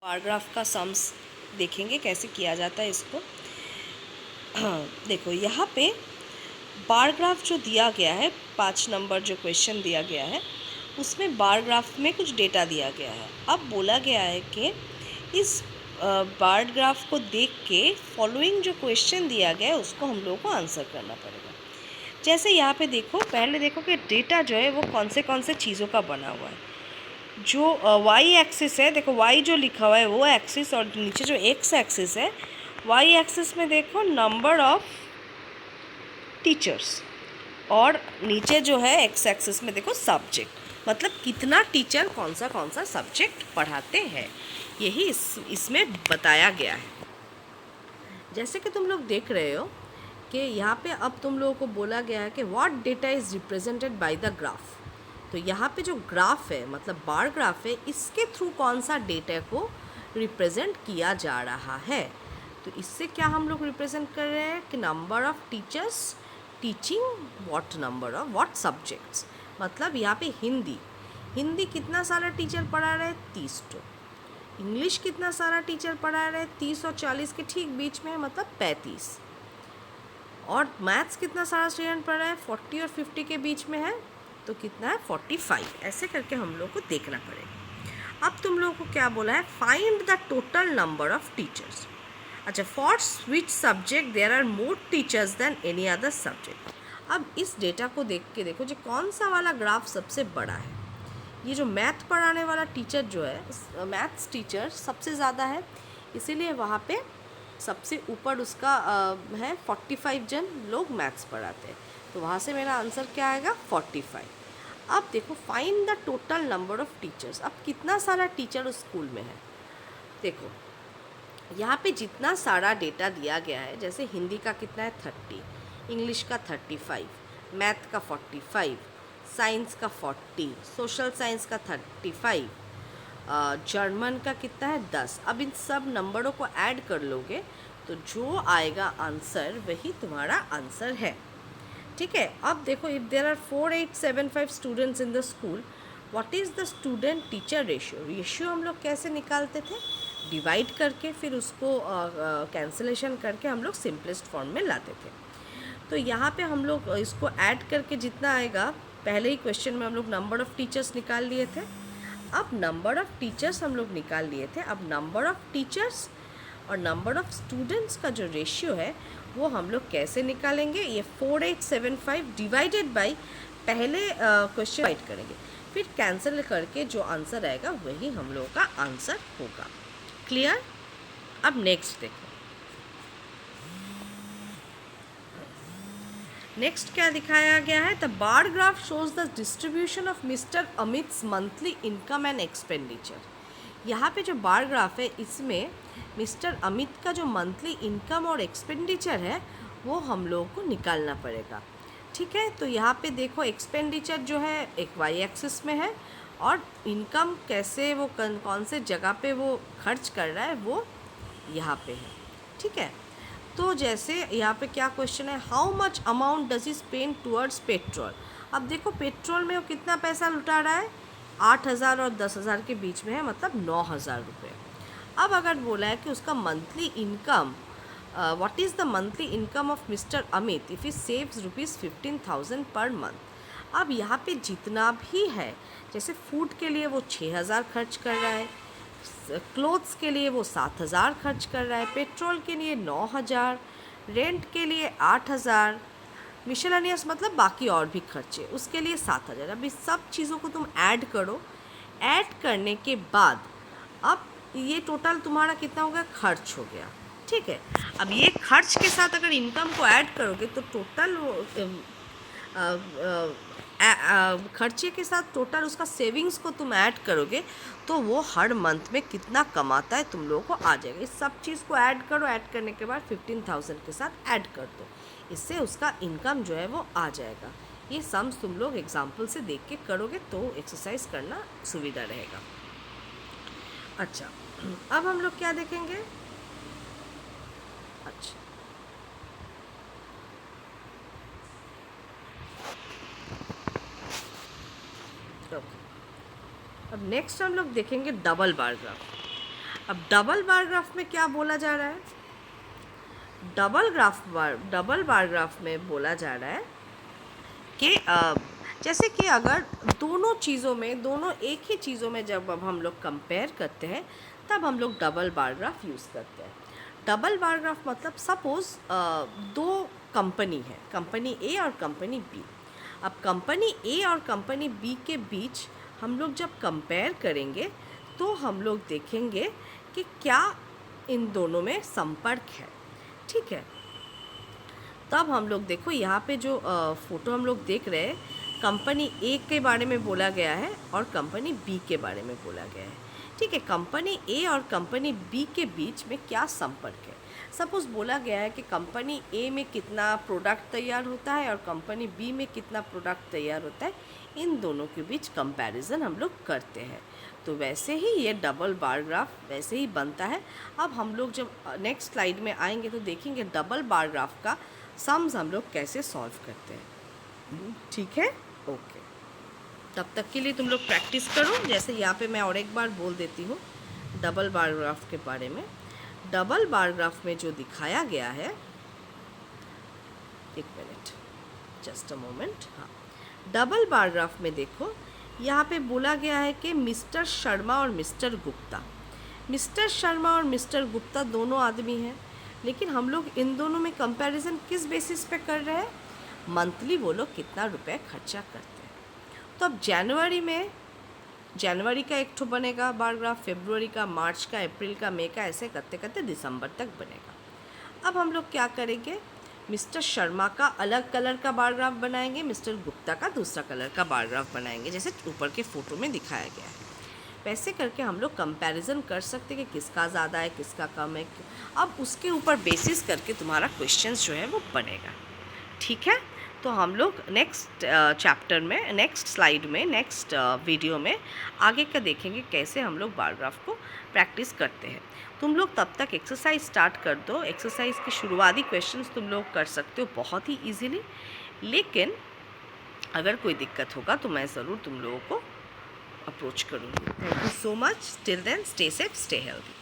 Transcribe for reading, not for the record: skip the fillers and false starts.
Bar graph का sums देखेंगे कैसे किया जाता है इसको। देखो यहाँ पे बार ग्राफ जो दिया गया है, 5 नंबर जो क्वेश्चन दिया गया है उसमें बार ग्राफ में कुछ डेटा दिया गया है। अब बोला गया है कि इस बार ग्राफ को देख के फॉलोइंग जो क्वेश्चन दिया गया है उसको हम लोगों को आंसर करना पड़ेगा। जैसे यहाँ पे देखो, पहले देखो कि डेटा जो है वो कौन से चीज़ों का बना हुआ है। जो वाई एक्सिस है, देखो वाई जो लिखा हुआ है वो एक्सिस, और नीचे जो एक्स एक्सिस है, वाई एक्सिस में देखो नंबर ऑफ टीचर्स, और नीचे जो है एक्स एक्सिस में देखो सब्जेक्ट, मतलब कितना टीचर कौन सा सब्जेक्ट पढ़ाते हैं, यही इसमें बताया गया है। जैसे कि तुम लोग देख रहे हो कि यहाँ पे अब तुम लोगों को बोला गया है कि what data is represented by the graph. तो यहाँ पे जो ग्राफ है, मतलब बार ग्राफ है, इसके थ्रू कौन सा डेटा को रिप्रेजेंट किया जा रहा है। तो इससे क्या हम लोग रिप्रेजेंट कर रहे हैं कि number of teachers teaching what number of what subjects. मतलब यहाँ पे हिंदी कितना सारा टीचर पढ़ा रहे हैं, 30 तो। इंग्लिश कितना सारा टीचर पढ़ा रहे हैं, 30 और 40 के ठीक बीच में, मतलब 35। और मैथ्स कितना सारा स्टूडेंट पढ़ रहा है, 40 और 50 के बीच में है, तो कितना है, 45। ऐसे करके हम लोग को देखना पड़ेगा। अब तुम लोगों को क्या बोला है, find the total number of teachers. अच्छा, for which subject there are more teachers than any other subject. अब इस डेटा को देख के देखो जो कौन सा वाला ग्राफ सबसे बड़ा है। ये जो मैथ पढ़ाने वाला टीचर जो है, मैथ्स टीचर सबसे ज़्यादा है, इसीलिए वहाँ पे सबसे ऊपर उसका है 45 जन लोग मैथ्स पढ़ाते हैं, तो वहाँ से मेरा आंसर क्या आएगा, 45। अब देखो find the total number of teachers. अब कितना सारा टीचर उस स्कूल में है। देखो यहाँ पे जितना सारा डेटा दिया गया है, जैसे हिंदी का कितना है 30, इंग्लिश का 35, मैथ का 45, साइंस का 40, सोशल साइंस का 35, जर्मन का कितना है 10। अब इन सब नंबरों को ऐड कर लोगे तो जो आएगा आंसर वही तुम्हारा आंसर है। ठीक है। अब देखो, if there are 4875 students in the school, what is the student teacher ratio हम लोग कैसे निकालते थे, डिवाइड करके फिर उसको कैंसलेशन करके हम लोग सिंपलेस्ट फॉर्म में लाते थे। तो यहाँ पे हम लोग इसको ऐड करके जितना आएगा, पहले ही क्वेश्चन में हम लोग नंबर ऑफ़ टीचर्स निकाल लिए थे। अब नंबर ऑफ़ टीचर्स हम लोग निकाल लिए थे, अब नंबर ऑफ़ टीचर्स और नंबर ऑफ़ स्टूडेंट्स का जो रेशियो है वो हम लोग कैसे निकालेंगे, ये 4875 डिवाइडेड बाई पहले क्वेश्चन डिवाइड करेंगे, फिर कैंसिल करके जो आंसर आएगा वही हम लोग का आंसर होगा। क्लियर। अब नेक्स्ट देखो, नेक्स्ट क्या दिखाया गया है, the bar graph shows the distribution of mister Amit's monthly income and expenditure. यहाँ पे जो बार ग्राफ है इसमें मिस्टर अमित का जो मंथली इनकम और एक्सपेंडिचर है वो हम लोगों को निकालना पड़ेगा। ठीक है। तो यहाँ पे देखो एक्सपेंडिचर जो है एक वाई एक्सिस में है, और इनकम कैसे वो कौन से जगह पे वो खर्च कर रहा है वो यहाँ पे है। ठीक है। तो जैसे यहाँ पे क्या क्वेश्चन है, how much amount does he spend towards petrol. अब देखो पेट्रोल में वो कितना पैसा लुटा रहा है, 8,000 और 10,000 के बीच में है, मतलब 9,000 रुपये। अब अगर बोला है कि उसका monthly income, what is the monthly income of mister Amit if he saves ₹15,000 per month. अब यहाँ पे जितना भी है, जैसे फूड के लिए वो 6,000 खर्च कर रहा है, क्लोथ्स के लिए वो 7,000 खर्च कर रहा है, पेट्रोल के लिए 9,000, रेंट के लिए 8,000, मिशेलेनियस मतलब बाकी और भी खर्चे, उसके लिए 7,000। अब इस सब चीज़ों को तुम ऐड करो, ऐड करने के बाद अब ये टोटल तुम्हारा कितना हो गया, खर्च हो गया। ठीक है। अब ये खर्च के साथ अगर इनकम को ऐड करोगे तो टोटल खर्चे के साथ टोटल उसका सेविंग्स को तुम ऐड करोगे तो वो हर मंथ में कितना कमाता है तुम लोगों को आ जाएगा। इस सब चीज़ को ऐड करो, ऐड करने के बाद 15,000 के साथ ऐड कर दो, इससे उसका इनकम जो है वो आ जाएगा। ये सम्स तुम लोग एग्जाम्पल से देख के करोगे तो एक्सरसाइज करना सुविधा रहेगा। अच्छा, अब हम लोग क्या देखेंगे, अच्छा ओके, अब नेक्स्ट हम लोग देखेंगे डबल बार ग्राफ। अब डबल बार ग्राफ में क्या बोला जा रहा है? डबल बार ग्राफ में बोला जा रहा है कि जैसे कि अगर दोनों चीज़ों में, दोनों एक ही चीज़ों में जब अब हम लोग कंपेयर करते हैं तब हम लोग डबल बार ग्राफ यूज़ करते हैं। डबल बार ग्राफ मतलब सपोज़ दो कंपनी है, कंपनी ए और कंपनी बी। अब कंपनी ए और कंपनी बी के बीच हम लोग जब कंपेयर करेंगे तो हम लोग देखेंगे कि क्या इन दोनों में संपर्क है। ठीक है, तब हम लोग देखो यहाँ पे जो फ़ोटो हम लोग देख रहे हैं, कंपनी ए के बारे में बोला गया है और कंपनी बी के बारे में बोला गया है। ठीक है, कंपनी ए और कंपनी बी के बीच में क्या संपर्क है? सपोज़ बोला गया है कि कंपनी ए में कितना प्रोडक्ट तैयार होता है और कंपनी बी में कितना प्रोडक्ट तैयार होता है, इन दोनों के बीच कंपैरिजन हम लोग करते हैं। तो वैसे ही ये डबल बार ग्राफ वैसे ही बनता है। अब हम लोग जब नेक्स्ट स्लाइड में आएंगे तो देखेंगे डबल बार ग्राफ का सम्स हम लोग कैसे सॉल्व करते हैं। ठीक है, ओके। तब तक के लिए तुम लोग प्रैक्टिस करो। जैसे यहाँ पे मैं और एक बार बोल देती हूँ डबल बार ग्राफ के बारे में। डबल बार ग्राफ में जो दिखाया गया है, एक मिनट, जस्ट अ मोमेंट। हाँ, डबल बार ग्राफ में देखो यहाँ पे बोला गया है कि मिस्टर शर्मा और मिस्टर गुप्ता, मिस्टर शर्मा और मिस्टर गुप्ता दोनों आदमी हैं, लेकिन हम लोग इन दोनों में कंपैरिजन किस बेसिस पे कर रहे हैं? मंथली वो लोग कितना रुपए खर्चा करते हैं। तो अब जनवरी का एक ठो बनेगा बार ग्राफ, फरवरी का, मार्च का, अप्रैल का, मई का, ऐसे करते करते दिसंबर तक बनेगा। अब हम लोग क्या करेंगे, मिस्टर शर्मा का अलग कलर का बार ग्राफ बनाएंगे, मिस्टर गुप्ता का दूसरा कलर का बार ग्राफ बनाएंगे, जैसे ऊपर के फ़ोटो में दिखाया गया है। वैसे करके हम लोग कंपैरिजन कर सकते हैं कि किसका ज़्यादा है, किसका कम है। अब उसके ऊपर बेसिस करके तुम्हारा क्वेश्चंस जो है वो बनेगा। ठीक है, तो हम लोग नेक्स्ट चैप्टर में, नेक्स्ट स्लाइड में, नेक्स्ट वीडियो में आगे का देखेंगे कैसे हम लोग बार ग्राफ को प्रैक्टिस करते हैं। तुम लोग तब तक एक्सरसाइज स्टार्ट कर दो। एक्सरसाइज के शुरुआती क्वेश्चंस तुम लोग कर सकते हो बहुत ही ईजीली, लेकिन अगर कोई दिक्कत होगा तो मैं ज़रूर तुम लोगों को अप्रोच करूँगी। Thank you so much. Till then stay safe, stay healthy.